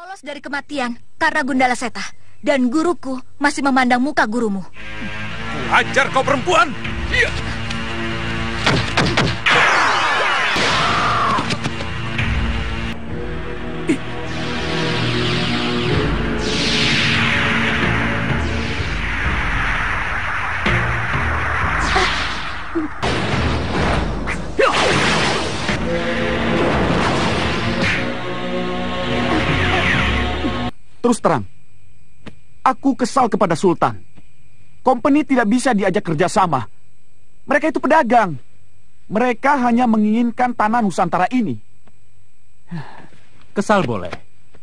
lolos dari kematian karena Gundala Seta. Dan guruku masih memandang muka gurumu. Ajar kau perempuan! Iya. Terus terang, aku kesal kepada Sultan. Company tidak bisa diajak kerjasama. Mereka itu pedagang. Mereka hanya menginginkan tanah Nusantara ini. Kesal boleh,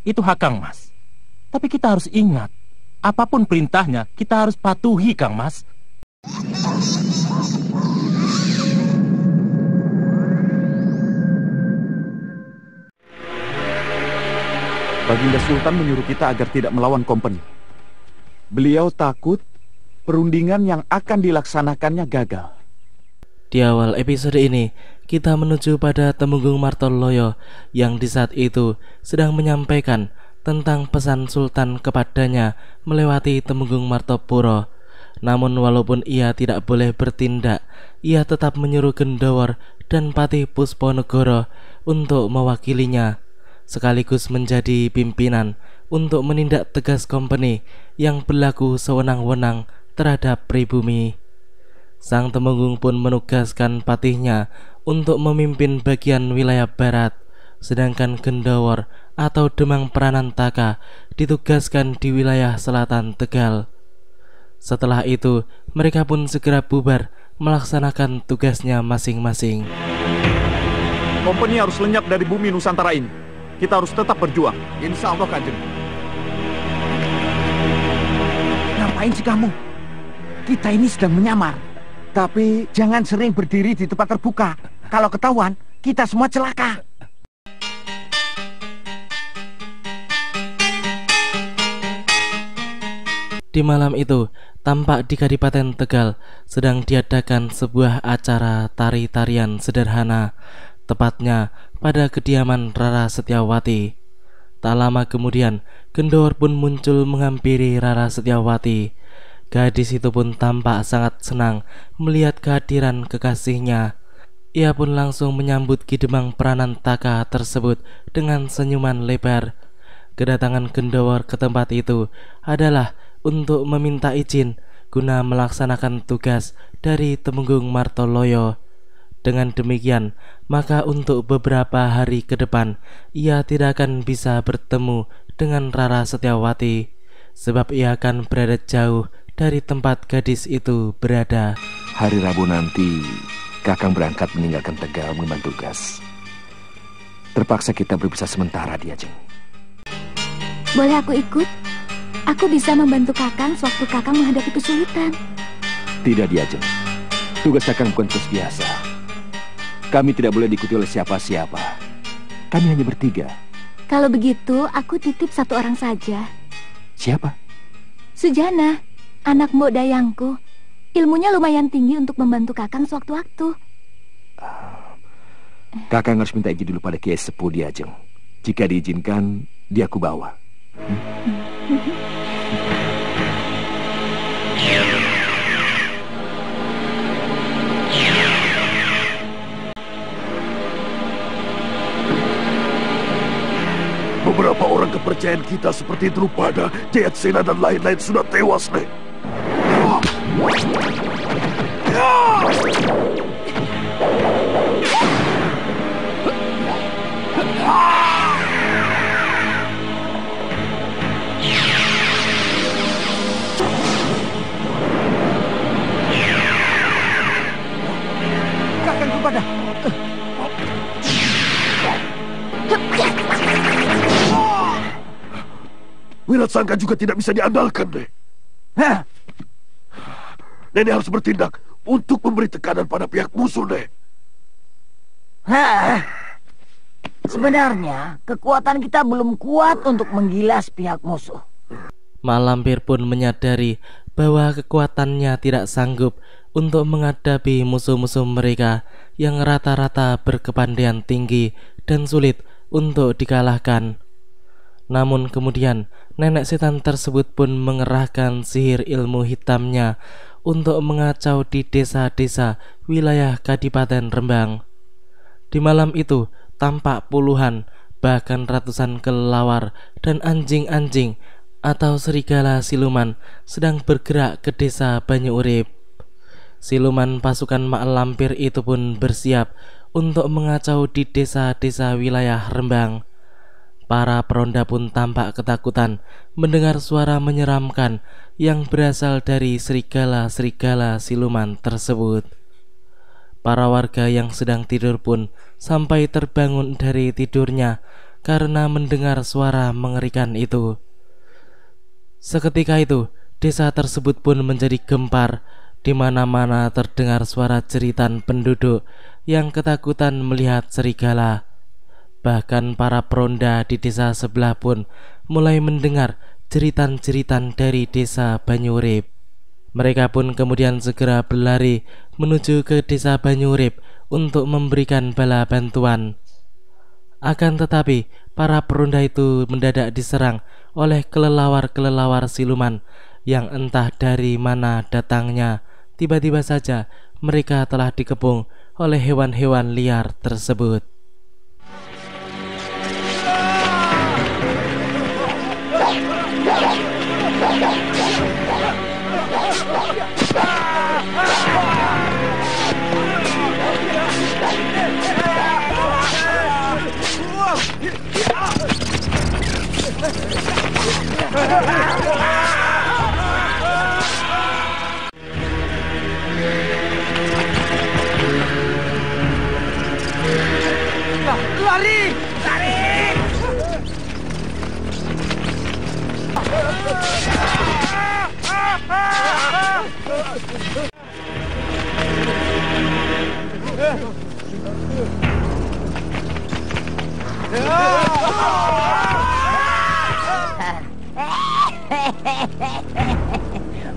itu hak Kang Mas. Tapi kita harus ingat, apapun perintahnya kita harus patuhi, Kang Mas. Baginda Sultan menyuruh kita agar tidak melawan Company. Beliau takut perundingan yang akan dilaksanakannya gagal. Di awal episode ini, kita menuju pada Temenggung Martoloyo yang di saat itu sedang menyampaikan tentang pesan Sultan kepadanya melewati Temenggung Martopuro. Namun walaupun ia tidak boleh bertindak, ia tetap menyuruh Gendawar dan Patih Pusponegoro untuk mewakilinya, sekaligus menjadi pimpinan untuk menindak tegas Company yang berlaku sewenang-wenang terhadap pribumi. Sang Temenggung pun menugaskan patihnya untuk memimpin bagian wilayah barat, sedangkan Gendawar atau Demang Pranantaka ditugaskan di wilayah selatan Tegal. Setelah itu, mereka pun segera bubar melaksanakan tugasnya masing-masing. Company harus lenyap dari bumi Nusantara ini. Kita harus tetap berjuang. Insya Allah, Kanjeng. Ngapain sih kamu? Kita ini sedang menyamar. Tapi jangan sering berdiri di tempat terbuka. Kalau ketahuan, kita semua celaka. Di malam itu, tampak di Kadipaten Tegal sedang diadakan sebuah acara tari-tarian sederhana, tepatnya pada kediaman Rara Setyawati. Tak lama kemudian, Gendawar pun muncul menghampiri Rara Setyawati. Gadis itu pun tampak sangat senang melihat kehadiran kekasihnya. Ia pun langsung menyambut Ki Demang Pranantaka tersebut dengan senyuman lebar. Kedatangan Gendawar ke tempat itu adalah untuk meminta izin guna melaksanakan tugas dari Temenggung Martoloyo. Dengan demikian, maka untuk beberapa hari ke depan ia tidak akan bisa bertemu dengan Rara Setyawati, sebab ia akan berada jauh dari tempat gadis itu berada. Hari Rabu nanti Kakang berangkat meninggalkan Tegal mengemban tugas. Terpaksa kita berpisah sementara di Ajeng. Boleh aku ikut? Aku bisa membantu Kakang sewaktu Kakang menghadapi kesulitan. Tidak di Ajeng. Tugas Kakang bukan tugas biasa. Kami tidak boleh diikuti oleh siapa-siapa. Kami hanya bertiga. Kalau begitu, aku titip satu orang saja. Siapa? Sujana, anak Mbok Dayangku. Ilmunya lumayan tinggi untuk membantu Kakang sewaktu-waktu. Kakang harus minta izin dulu pada Kiai Sepuh di Ajeng. Jika diizinkan, dia aku bawa. Beberapa orang kepercayaan kita seperti Drupada, Jayatsena dan lain-lain sudah tewas, Nek. Kakang Drupada. Wiratsangka juga tidak bisa diandalkan, Nek. Nenek harus bertindak untuk memberi tekanan pada pihak musuh, Nek. Sebenarnya, kekuatan kita belum kuat untuk menggilas pihak musuh. Mak Lampir pun menyadari bahwa kekuatannya tidak sanggup untuk menghadapi musuh-musuh mereka yang rata-rata berkepandaian tinggi dan sulit untuk dikalahkan. Namun kemudian nenek setan tersebut pun mengerahkan sihir ilmu hitamnya untuk mengacau di desa-desa wilayah Kadipaten Rembang. Di malam itu tampak puluhan bahkan ratusan kelelawar dan anjing-anjing atau serigala siluman sedang bergerak ke desa Banyu-Urip. Siluman pasukan Mak Lampir itu pun bersiap untuk mengacau di desa-desa wilayah Rembang. Para peronda pun tampak ketakutan mendengar suara menyeramkan yang berasal dari serigala-serigala siluman tersebut. Para warga yang sedang tidur pun sampai terbangun dari tidurnya karena mendengar suara mengerikan itu. Seketika itu, desa tersebut pun menjadi gempar. Di mana-mana terdengar suara jeritan penduduk yang ketakutan melihat serigala. Bahkan para peronda di desa sebelah pun mulai mendengar jeritan-jeritan dari desa Banyu-Urip. Mereka pun kemudian segera berlari menuju ke desa Banyu-Urip untuk memberikan bala bantuan. Akan tetapi para peronda itu mendadak diserang oleh kelelawar-kelelawar siluman yang entah dari mana datangnya. Tiba-tiba saja mereka telah dikepung oleh hewan-hewan liar tersebut. Lari! Lari!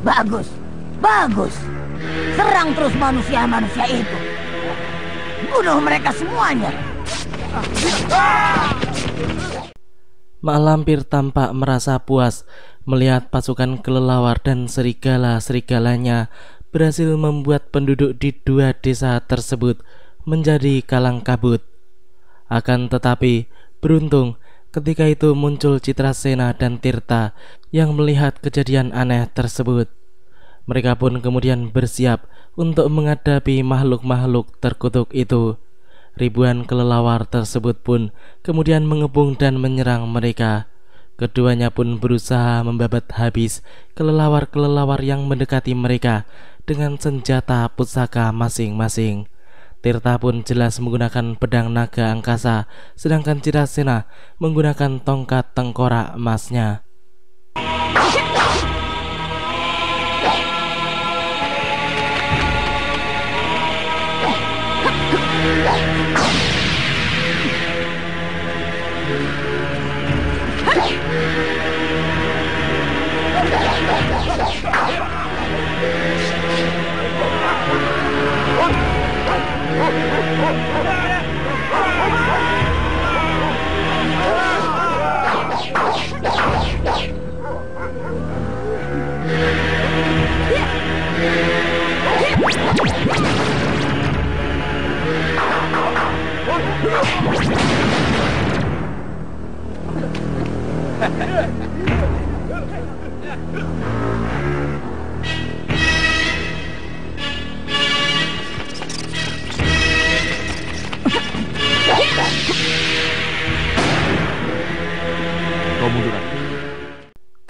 Bagus, bagus. Serang terus manusia-manusia itu. Bunuh mereka semuanya. Mak Lampir tampak merasa puas melihat pasukan kelelawar dan serigala-serigalanya berhasil membuat penduduk di dua desa tersebut menjadi kalang kabut. Akan tetapi beruntung ketika itu muncul Citrasena dan Tirta yang melihat kejadian aneh tersebut. Mereka pun kemudian bersiap untuk menghadapi makhluk-makhluk terkutuk itu. Ribuan kelelawar tersebut pun kemudian mengepung dan menyerang mereka. Keduanya pun berusaha membabat habis kelelawar-kelelawar yang mendekati mereka dengan senjata pusaka masing-masing. Tirta pun jelas menggunakan pedang naga angkasa, sedangkan Citrasena menggunakan tongkat tengkorak emasnya.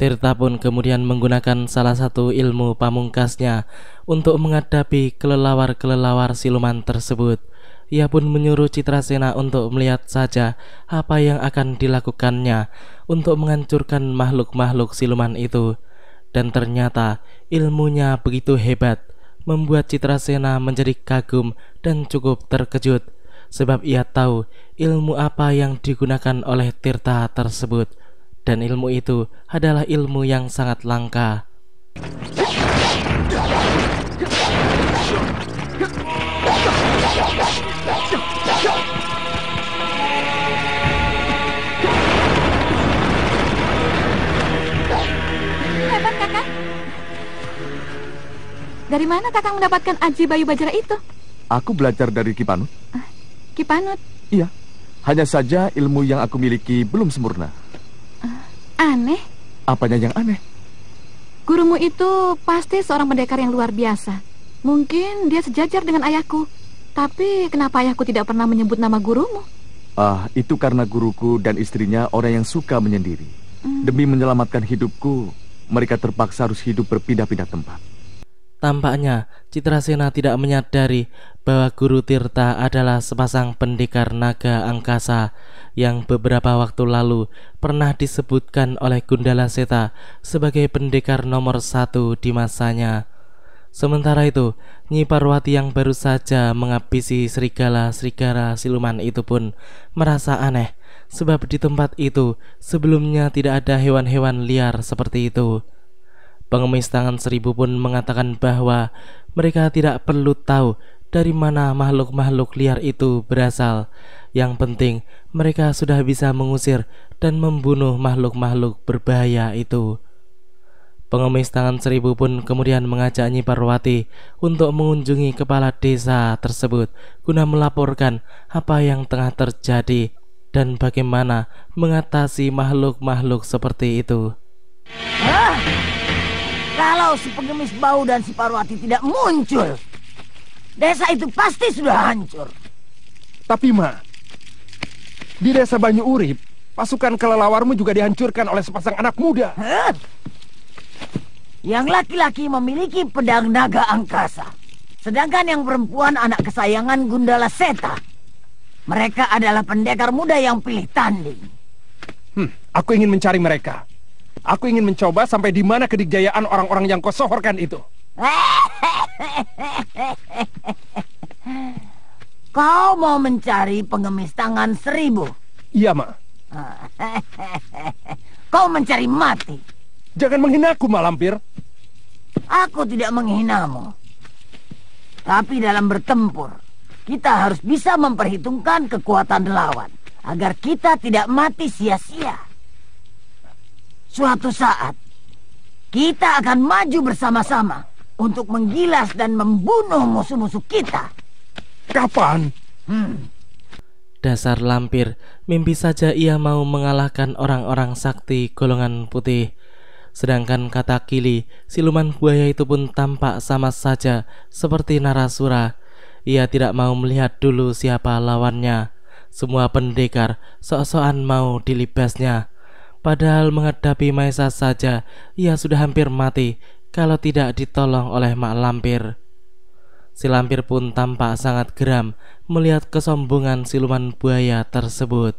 Tirta pun kemudian menggunakan salah satu ilmu pamungkasnya untuk menghadapi kelelawar-kelelawar siluman tersebut. Ia pun menyuruh Citrasena untuk melihat saja apa yang akan dilakukannya untuk menghancurkan makhluk-makhluk siluman itu. Dan ternyata ilmunya begitu hebat, membuat Citrasena menjadi kagum dan cukup terkejut, sebab ia tahu ilmu apa yang digunakan oleh Tirta tersebut. Dan ilmu itu adalah ilmu yang sangat langka. Dari mana Kakang mendapatkan aji Bayu Bajra itu? Aku belajar dari Ki Panut. Ki Panut? Iya, hanya saja ilmu yang aku miliki belum sempurna. Aneh. Apanya yang aneh? Gurumu itu pasti seorang pendekar yang luar biasa. Mungkin dia sejajar dengan ayahku. Tapi kenapa ayahku tidak pernah menyebut nama gurumu? Itu karena guruku dan istrinya orang yang suka menyendiri. Demi menyelamatkan hidupku, mereka terpaksa harus hidup berpindah-pindah tempat. Tampaknya Citrasena tidak menyadari bahwa Guru Tirta adalah sepasang pendekar naga angkasa yang beberapa waktu lalu pernah disebutkan oleh Gundala Seta sebagai pendekar nomor 1 di masanya. Sementara itu, Nyi Parwati yang baru saja menghabisi serigala siluman itu pun merasa aneh, sebab di tempat itu sebelumnya tidak ada hewan-hewan liar seperti itu. Pengemis tangan 1000 pun mengatakan bahwa mereka tidak perlu tahu dari mana makhluk-makhluk liar itu berasal. Yang penting mereka sudah bisa mengusir dan membunuh makhluk-makhluk berbahaya itu. Pengemis tangan 1000 pun kemudian mengajak Nyi Parwati untuk mengunjungi kepala desa tersebut guna melaporkan apa yang tengah terjadi dan bagaimana mengatasi makhluk-makhluk seperti itu. Kalau si pengemis bau dan si Parwati tidak muncul, desa itu pasti sudah hancur. Tapi Ma, di desa Banyu Urip, pasukan kelelawarmu juga dihancurkan oleh sepasang anak muda. Yang laki-laki memiliki pedang naga angkasa, sedangkan yang perempuan anak kesayangan Gundala Seta. Mereka adalah pendekar muda yang pilih tanding. Aku ingin mencari mereka. Aku ingin mencoba sampai di mana kedikjayaan orang-orang yang kau sohorkan itu. Kau mau mencari pengemis tangan 1000? Iya, Ma. Kau mencari mati. Jangan menghinaku, Mak Lampir. Aku tidak menghinamu. Tapi dalam bertempur, kita harus bisa memperhitungkan kekuatan lawan agar kita tidak mati sia-sia. Suatu saat, kita akan maju bersama-sama untuk menggilas dan membunuh musuh-musuh kita. Kapan? Dasar lampir, mimpi saja ia mau mengalahkan orang-orang sakti golongan putih. Sedangkan kata Kili, siluman buaya itu pun tampak sama saja seperti Narasura. Ia tidak mau melihat dulu siapa lawannya. Semua pendekar sok-sokan mau dilibasnya. Padahal menghadapi Maesa saja ia sudah hampir mati kalau tidak ditolong oleh Mak Lampir. Si Lampir pun tampak sangat geram melihat kesombongan siluman buaya tersebut.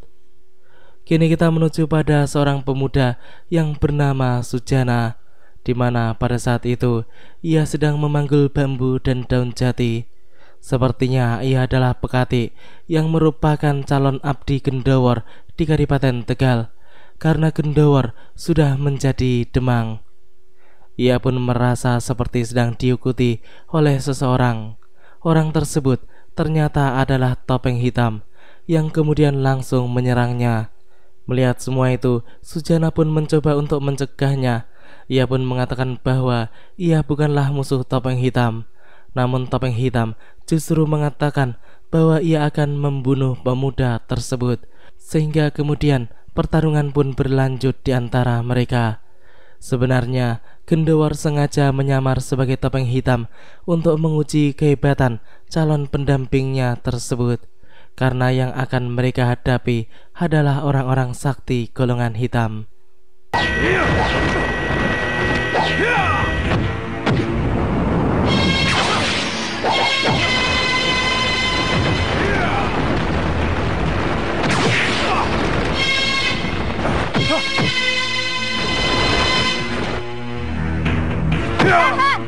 Kini kita menuju pada seorang pemuda yang bernama Sujana, di mana pada saat itu ia sedang memanggul bambu dan daun jati. Sepertinya ia adalah Pekati yang merupakan calon abdi Gendowor di Kadipaten Tegal. Karena Gendowor sudah menjadi Demang. Ia pun merasa seperti sedang diikuti oleh seseorang. Orang tersebut ternyata adalah Topeng Hitam yang kemudian langsung menyerangnya. Melihat semua itu, Sujana pun mencoba untuk mencegahnya. Ia pun mengatakan bahwa ia bukanlah musuh Topeng Hitam. Namun Topeng Hitam justru mengatakan bahwa ia akan membunuh pemuda tersebut. Sehingga kemudian pertarungan pun berlanjut di antara mereka. Sebenarnya, Gendowor sengaja menyamar sebagai Topeng Hitam untuk menguji kehebatan calon pendampingnya tersebut. Karena yang akan mereka hadapi adalah orang-orang sakti golongan hitam. Tahan!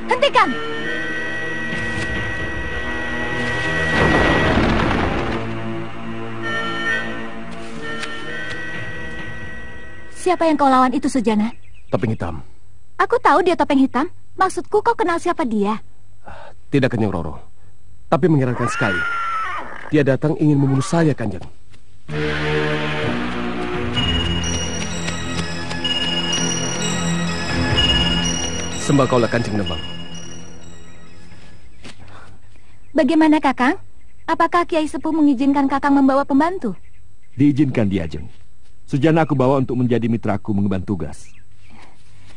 Hentikan! Siapa yang kau lawan itu, Sujana? Topeng Hitam. Aku tahu dia Topeng Hitam. Maksudku kau kenal siapa dia? Tidak, Kanjeng Roro. Tapi mengerankan sekali. Dia datang ingin membunuh saya, Kanjeng. Sembah kaulah Kanjeng Demang. Bagaimana Kakang? Apakah Kiai Sepuh mengizinkan Kakang membawa pembantu? Diizinkan Ki Ajeng. Sujana aku bawa untuk menjadi mitraku mengemban tugas.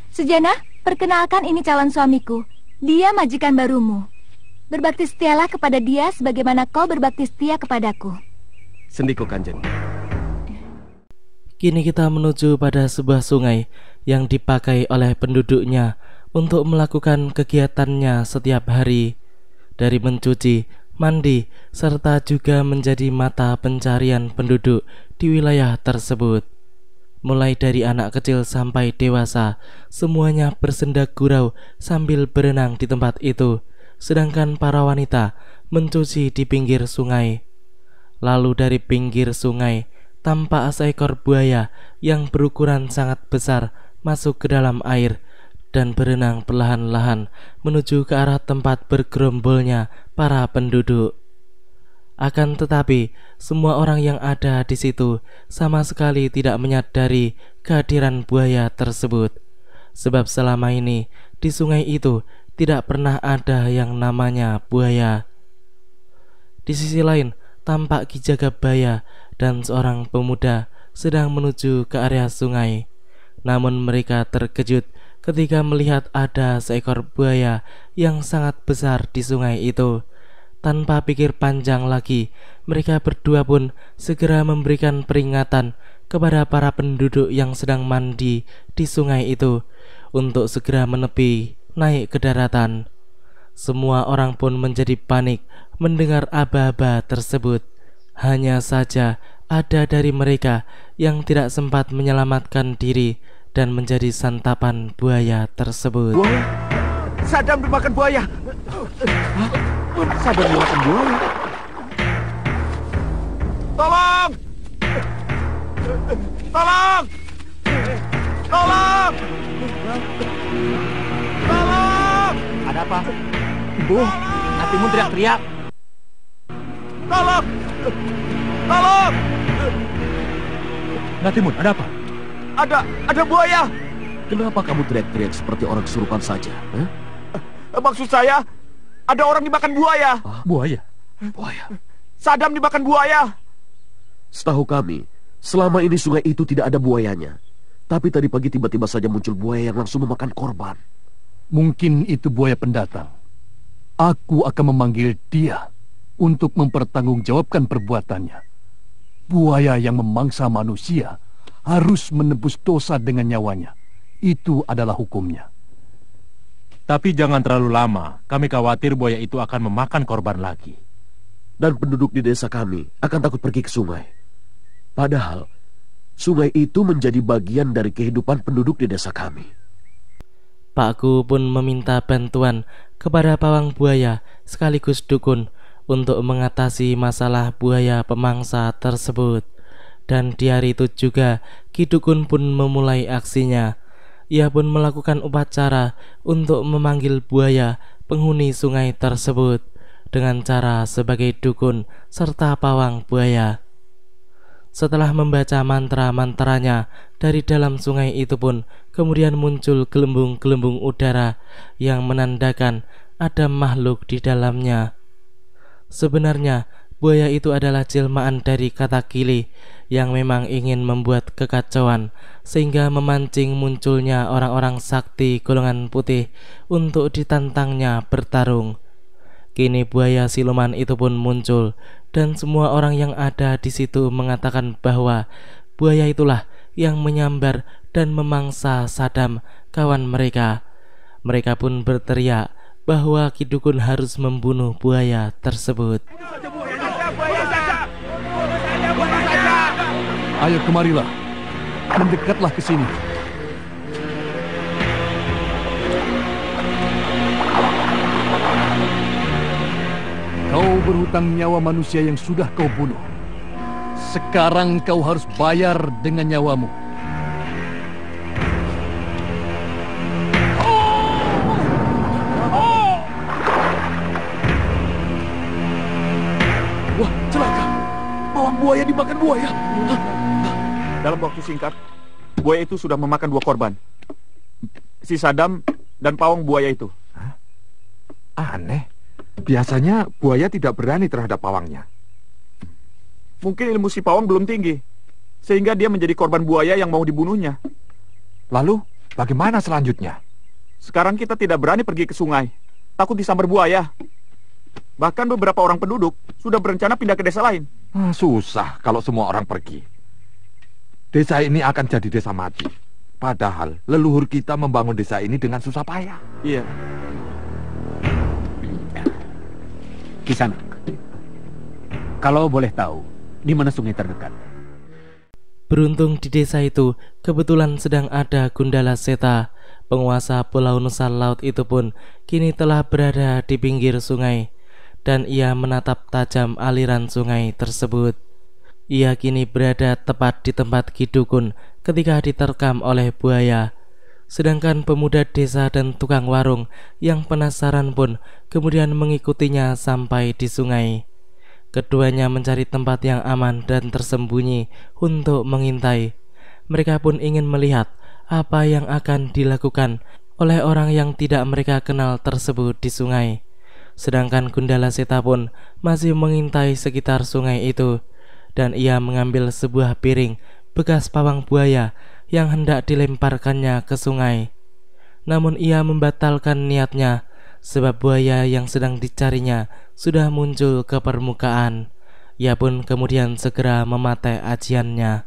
Sujana, perkenalkan ini calon suamiku. Dia majikan barumu. Berbakti setialah kepada dia sebagaimana kau berbakti setia kepadaku. Sendiko Kanjeng. Kini kita menuju pada sebuah sungai yang dipakai oleh penduduknya untuk melakukan kegiatannya setiap hari, dari mencuci, mandi, serta juga menjadi mata pencarian penduduk di wilayah tersebut. Mulai dari anak kecil sampai dewasa, semuanya bersendak gurau sambil berenang di tempat itu, sedangkan para wanita mencuci di pinggir sungai. Lalu dari pinggir sungai tampak seekor buaya yang berukuran sangat besar masuk ke dalam air dan berenang perlahan-lahan menuju ke arah tempat bergerombolnya para penduduk. Akan tetapi, semua orang yang ada di situ sama sekali tidak menyadari kehadiran buaya tersebut, sebab selama ini di sungai itu tidak pernah ada yang namanya buaya. Di sisi lain, tampak Ki Jagabaya dan seorang pemuda sedang menuju ke area sungai. Namun mereka terkejut ketika melihat ada seekor buaya yang sangat besar di sungai itu. Tanpa pikir panjang lagi, mereka berdua pun segera memberikan peringatan kepada para penduduk yang sedang mandi di sungai itu untuk segera menepi naik ke daratan. Semua orang pun menjadi panik mendengar aba-aba tersebut. Hanya saja ada dari mereka yang tidak sempat menyelamatkan diri dan menjadi santapan buaya tersebut. Buaya? Sadam dimakan buaya. Sadam dimakan buaya. Tolong! Tolong! Tolong! Tolong! Ada apa? Ibu, Natimun teriak-teriak. Tolong! Tolong! Natimun, ada apa? Ada buaya. Kenapa kamu teriak-teriak seperti orang kesurupan saja? Maksud saya, ada orang dimakan buaya. Buaya? Buaya? Sadam dimakan buaya. Setahu kami, selama ini sungai itu tidak ada buayanya. Tapi tadi pagi tiba-tiba saja muncul buaya yang langsung memakan korban. Mungkin itu buaya pendatang. Aku akan memanggil dia untuk mempertanggungjawabkan perbuatannya. Buaya yang memangsa manusia harus menebus dosa dengan nyawanya. Itu adalah hukumnya. Tapi jangan terlalu lama. Kami khawatir buaya itu akan memakan korban lagi. Dan penduduk di desa kami akan takut pergi ke sungai. Padahal sungai itu menjadi bagian dari kehidupan penduduk di desa kami. Pakku pun meminta bantuan kepada pawang buaya sekaligus dukun untuk mengatasi masalah buaya pemangsa tersebut. Dan di hari itu juga Ki Dukun pun memulai aksinya. Ia pun melakukan upacara untuk memanggil buaya penghuni sungai tersebut dengan cara sebagai dukun serta pawang buaya. Setelah membaca mantra-mantranya, dari dalam sungai itu pun kemudian muncul gelembung-gelembung udara yang menandakan ada makhluk di dalamnya. Sebenarnya buaya itu adalah jelmaan dari kata kili yang memang ingin membuat kekacauan sehingga memancing munculnya orang-orang sakti golongan putih untuk ditantangnya bertarung. Kini buaya siluman itu pun muncul dan semua orang yang ada di situ mengatakan bahwa buaya itulah yang menyambar dan memangsa Sadam kawan mereka. Mereka pun berteriak bahwa Ki Dukun harus membunuh buaya tersebut. Ayo kemarilah, mendekatlah ke sini. Kau berhutang nyawa manusia yang sudah kau bunuh. Sekarang kau harus bayar dengan nyawamu. Wah, celaka. Pawang buaya dimakan buaya. Dalam waktu singkat, buaya itu sudah memakan 2 korban. Si Sadam dan pawang buaya itu. Aneh. Biasanya buaya tidak berani terhadap pawangnya. Mungkin ilmu si pawang belum tinggi, sehingga dia menjadi korban buaya yang mau dibunuhnya. Lalu, bagaimana selanjutnya? Sekarang kita tidak berani pergi ke sungai, takut disambar buaya. Bahkan beberapa orang penduduk sudah berencana pindah ke desa lain. Susah kalau semua orang pergi. Desa ini akan jadi desa mati. Padahal leluhur kita membangun desa ini dengan susah payah. Iya. Kisanak, kalau boleh tahu, di mana sungai terdekat? Beruntung di desa itu kebetulan sedang ada Gundala Seta. Penguasa Pulau Nusa Laut itu pun kini telah berada di pinggir sungai, dan ia menatap tajam aliran sungai tersebut. Ia kini berada tepat di tempat Ki Dukun ketika diterkam oleh buaya. Sedangkan pemuda desa dan tukang warung yang penasaran pun kemudian mengikutinya sampai di sungai. Keduanya mencari tempat yang aman dan tersembunyi untuk mengintai. Mereka pun ingin melihat apa yang akan dilakukan oleh orang yang tidak mereka kenal tersebut di sungai. Sedangkan Gundala Seta pun masih mengintai sekitar sungai itu, dan ia mengambil sebuah piring bekas pawang buaya yang hendak dilemparkannya ke sungai. Namun ia membatalkan niatnya, sebab buaya yang sedang dicarinya sudah muncul ke permukaan. Ia pun kemudian segera memakai ajiannya.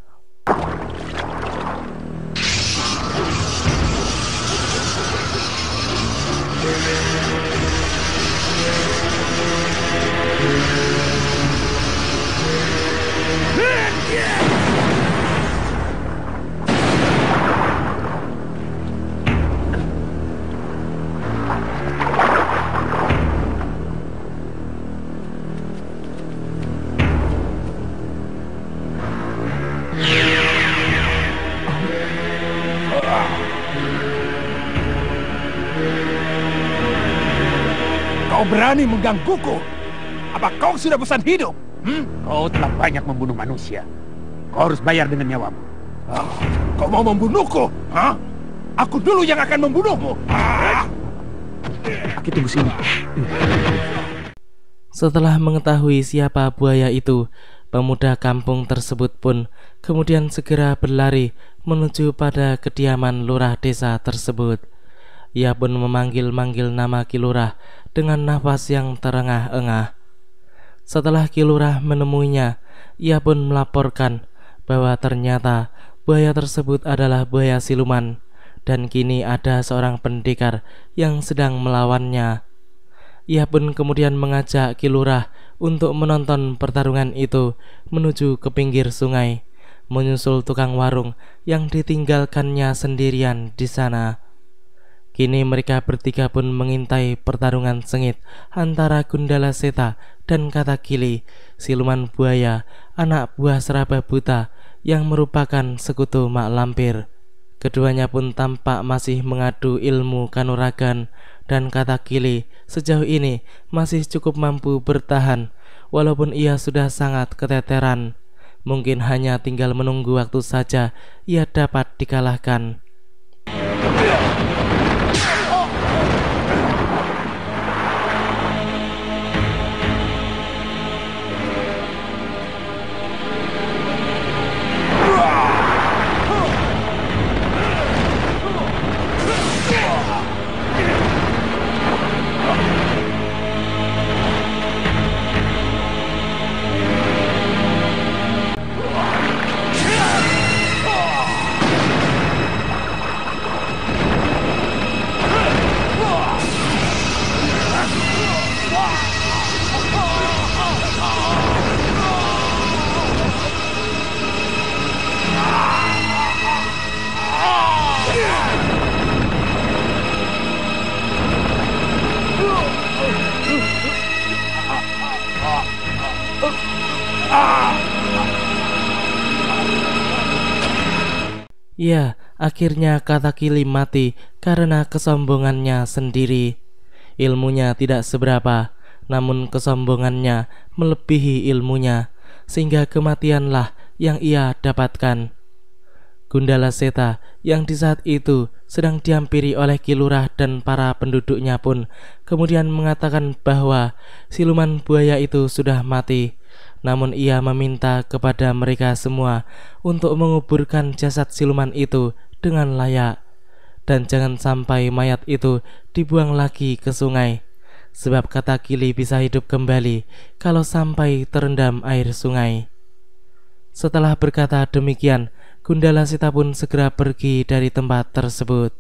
Kau berani menggangguku? Apa kau sudah bosan hidup? Kau telah banyak membunuh manusia. Kau harus bayar dengan nyawamu. Kau mau membunuhku? Aku dulu yang akan membunuhmu. Aki, tunggu sini. Setelah mengetahui siapa buaya itu, pemuda kampung tersebut pun kemudian segera berlari menuju pada kediaman lurah desa tersebut. Ia pun memanggil-manggil nama Ki Lurah dengan nafas yang terengah-engah. Setelah Ki Lurah menemuinya, ia pun melaporkan bahwa ternyata buaya tersebut adalah buaya siluman, dan kini ada seorang pendekar yang sedang melawannya. Ia pun kemudian mengajak Ki Lurah untuk menonton pertarungan itu menuju ke pinggir sungai, menyusul tukang warung yang ditinggalkannya sendirian di sana. Kini mereka bertiga pun mengintai pertarungan sengit antara Gundala Seta dan Katakili, siluman buaya, anak buah seraba buta yang merupakan sekutu mak lampir. Keduanya pun tampak masih mengadu ilmu kanuragan, dan Katakili sejauh ini masih cukup mampu bertahan walaupun ia sudah sangat keteteran. Mungkin hanya tinggal menunggu waktu saja ia dapat dikalahkan. Ya, akhirnya Katakili mati karena kesombongannya sendiri. Ilmunya tidak seberapa, namun kesombongannya melebihi ilmunya, sehingga kematianlah yang ia dapatkan. Gundala Seta yang di saat itu sedang dihampiri oleh Ki Lurah dan para penduduknya pun kemudian mengatakan bahwa siluman buaya itu sudah mati. Namun ia meminta kepada mereka semua untuk menguburkan jasad siluman itu dengan layak, dan jangan sampai mayat itu dibuang lagi ke sungai, sebab kata Kili bisa hidup kembali kalau sampai terendam air sungai. Setelah berkata demikian, Gundala Seta pun segera pergi dari tempat tersebut.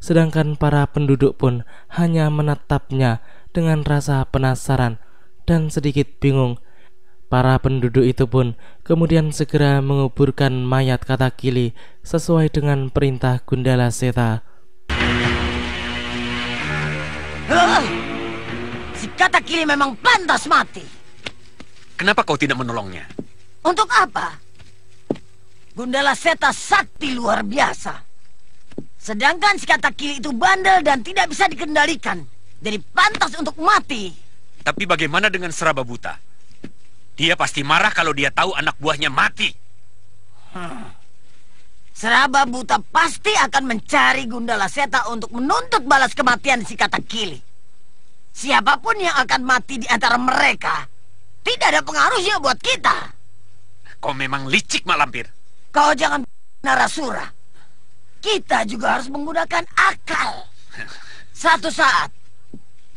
Sedangkan para penduduk pun hanya menatapnya dengan rasa penasaran dan sedikit bingung. Para penduduk itu pun kemudian segera menguburkan mayat kata Kili sesuai dengan perintah Gundala Seta. Si kata Kili memang pantas mati. Kenapa kau tidak menolongnya? Untuk apa? Gundala Seta sakti luar biasa. Sedangkan si kata Kili itu bandel dan tidak bisa dikendalikan. Jadi pantas untuk mati. Tapi bagaimana dengan Seraba Buta? Dia pasti marah kalau dia tahu anak buahnya mati. Seraba Buta pasti akan mencari Gundala Seta untuk menuntut balas kematian si kata Kili. Siapapun yang akan mati di antara mereka, tidak ada pengaruhnya buat kita. Kau memang licik, Mak Lampir. Kau jangan narasura. Kita juga harus menggunakan akal. Satu saat,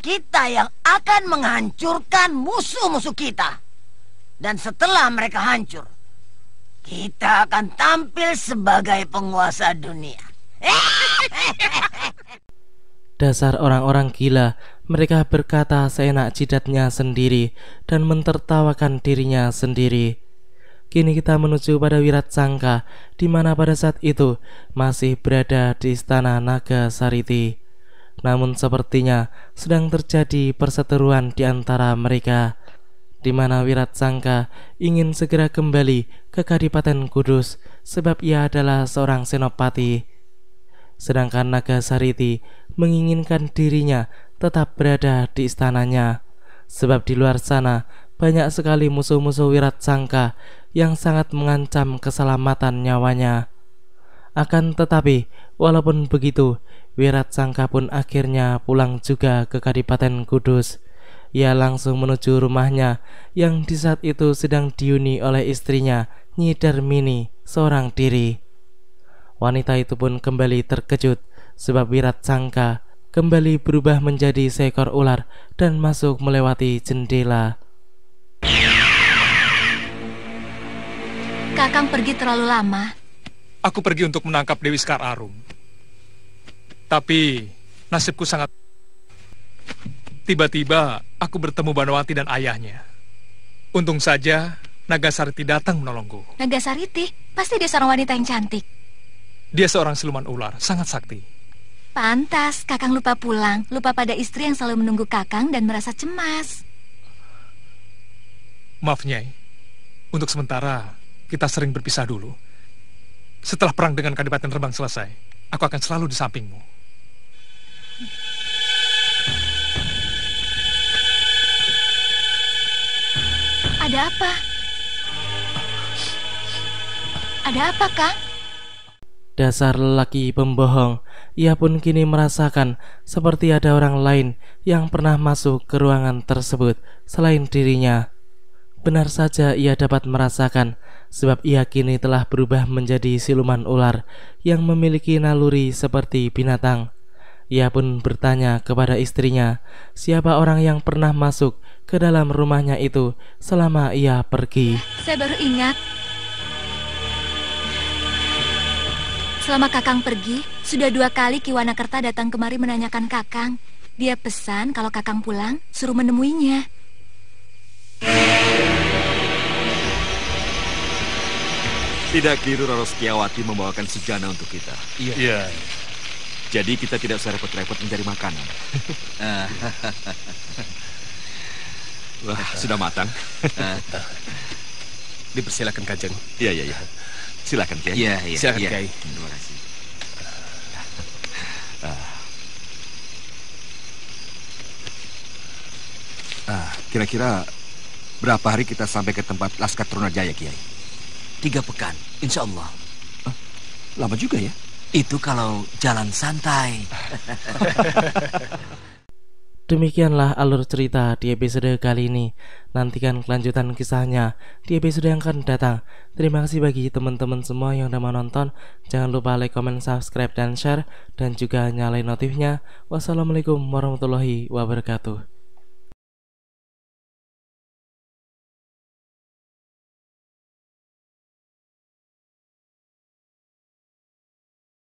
kita yang akan menghancurkan musuh-musuh kita. Dan setelah mereka hancur, kita akan tampil sebagai penguasa dunia. Dasar orang-orang gila, mereka berkata seenak jidatnya sendiri dan mentertawakan dirinya sendiri. Kini kita menuju pada Wiratsangka, di mana pada saat itu masih berada di istana Naga Sariti. Namun sepertinya sedang terjadi perseteruan di antara mereka, di mana Wiratsangka ingin segera kembali ke Kadipaten Kudus sebab ia adalah seorang senopati. Sedangkan Naga Sariti menginginkan dirinya tetap berada di istananya, sebab di luar sana banyak sekali musuh-musuh Wiratsangka yang sangat mengancam keselamatan nyawanya. Akan tetapi, walaupun begitu, Wiratsangka pun akhirnya pulang juga ke Kadipaten Kudus. Ia langsung menuju rumahnya yang di saat itu sedang dihuni oleh istrinya, Nyi Darmini, seorang diri. Wanita itu pun kembali terkejut sebab Wiratsangka kembali berubah menjadi seekor ular dan masuk melewati jendela. Kakang pergi terlalu lama. Aku pergi untuk menangkap Dewi Sekar Arum. Tapi nasibku sangat... Tiba-tiba aku bertemu Banowati dan ayahnya. Untung saja Naga Sariti datang menolongku. Naga Sariti? Pasti dia seorang wanita yang cantik. Dia seorang siluman ular, sangat sakti. Pantas Kakang lupa pulang, lupa pada istri yang selalu menunggu Kakang dan merasa cemas. Maaf, Nyai. Untuk sementara kita sering berpisah dulu. Setelah perang dengan Kadipaten Rembang selesai, aku akan selalu di sampingmu. Ada apa? Ada apa, Kang? Dasar lelaki pembohong, ia pun kini merasakan seperti ada orang lain yang pernah masuk ke ruangan tersebut selain dirinya. Benar saja ia dapat merasakan, sebab ia kini telah berubah menjadi siluman ular yang memiliki naluri seperti binatang. Ia pun bertanya kepada istrinya, siapa orang yang pernah masuk ke dalam rumahnya itu selama ia pergi. Saya baru ingat. Selama Kakang pergi, sudah 2 kali Ki Wanakerta datang kemari menanyakan Kakang. Dia pesan kalau Kakang pulang, suruh menemuinya. Tidak keliru Rara Setiawati membawakan sejana untuk kita. Iya. Jadi kita tidak usah repot-repot mencari makanan. Wah, sudah matang. Dipersilakan Kanjeng. Iya. Silakan, Kiai. Iya. Silakan, Iya. Kiai. Terima kasih. Kira-kira berapa hari kita sampai ke tempat Laskar Trunajaya, Kiai? 3 pekan, insya Allah. Lama juga ya? Itu kalau jalan santai. Demikianlah alur cerita di episode kali ini. Nantikan kelanjutan kisahnya di episode yang akan datang. Terima kasih bagi teman-teman semua yang udah menonton. Jangan lupa like, comment, subscribe, dan share. Dan juga nyalain notifnya. Wassalamualaikum warahmatullahi wabarakatuh.